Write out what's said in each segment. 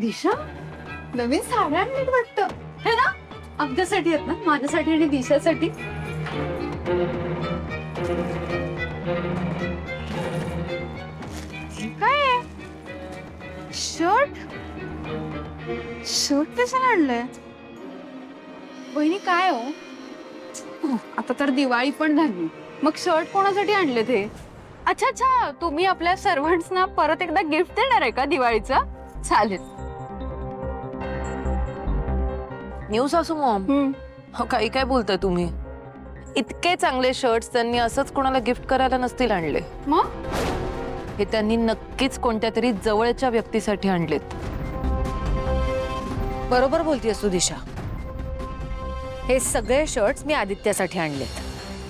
दिशा नवीन साड्या आणलीत वाटतं है ना? आमच्यासाठी आहेत ना, माझ्यासाठी आणि दिशासाठी. हे काय आहे? शर्ट शर्ट कशाला आणलंय? वहिनी काय हो, आता तर दिवाळी पण झाली, मग शर्ट कोणासाठी आणले ते? अच्छा अच्छा, तुम्ही आपल्या सर्व्हंट्सना परत एकदा गिफ्ट देणार आहे का दिवाळीचं? चालेल. न्यू सासू मॉम, काही काय बोलताय तुम्ही? इतके चांगले शर्ट्स त्यांनी असंच कोणाला गिफ्ट करायला नसतील आणले. मग हे त्यांनी नक्कीच कोणत्या तरी जवळच्या व्यक्तीसाठी आणलेत. बरोबर बोलतीयस तू दिशा. हे सगळे शर्ट्स मी आदित्यासाठी आणलेत.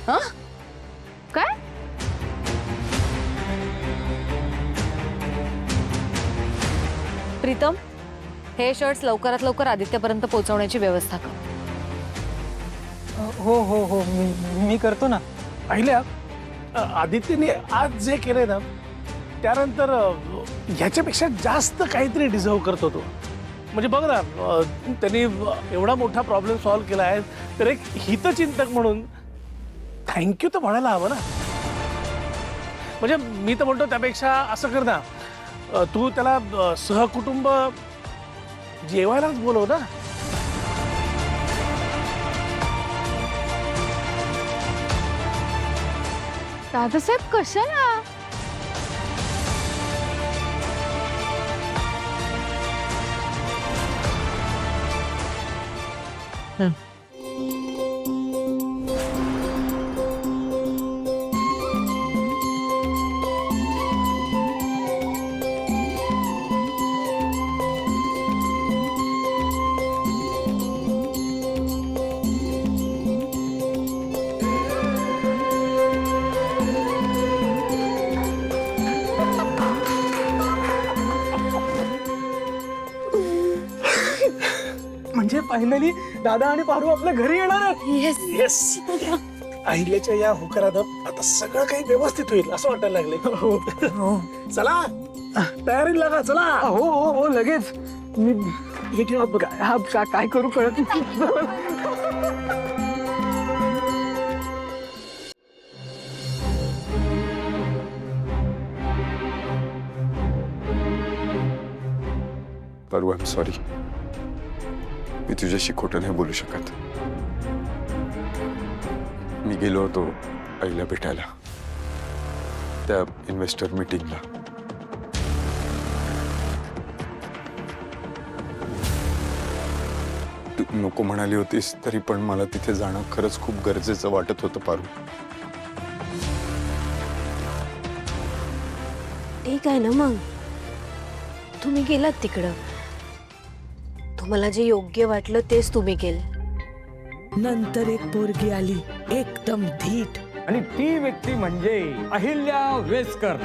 हा? काय? प्रीतम, हे शर्ट्स लवकरात लवकर आदित्यपर्यंत पोहोचवण्याची व्यवस्था कर. हो हो हो, मी करतो ना. पाहिल्या आदित्यने आज जे केलंय ना, त्यानंतर ह्याच्यापेक्षा जास्त काहीतरी डिझर्व करतो तो. म्हणजे बघ ना, त्यांनी एवढा मोठा प्रॉब्लेम सॉल्व्ह केला आहे, तर एक हितचिंतक म्हणून थँक्यू तर म्हणायला हवं ना. म्हणजे मी तर म्हणतो त्यापेक्षा असं कर ना, तू त्याला सहकुटुंब जेवायलाच बोलव ना. दादासाहेब कशाला? म्हणजे फायनली दादा आणि पारू आपल्या घरी येणार आहेत. येस, अहिल्याच्या या होकारानं आता सगळं काही व्यवस्थित होईल असं वाटायला लागले. चला तयारी लागा, चला. हो हो हो, लगेच. मी हे ठेवा बघा. हा काय करू कळत नाही. Paru, I am sorry. मी तुझ्याशी खोटं नाही बोलू शकत. मी गेलो होतो आईला भेटायला त्या इन्व्हेस्टर मीटिंगला. तू नको म्हणाली होतीस तरी पण मला तिथे जाणं खरंच खूप गरजेचं वाटत होतं पारू. ठीक आहे ना, मग तुम्ही गेलात तिकडं. तुम्हाला जे योग्य वाटलं तेच तुम्ही केलं. नंतर एक पोरगी आली एकदम धीट, आणि ती व्यक्ती म्हणजे अहिल्या वेसकर.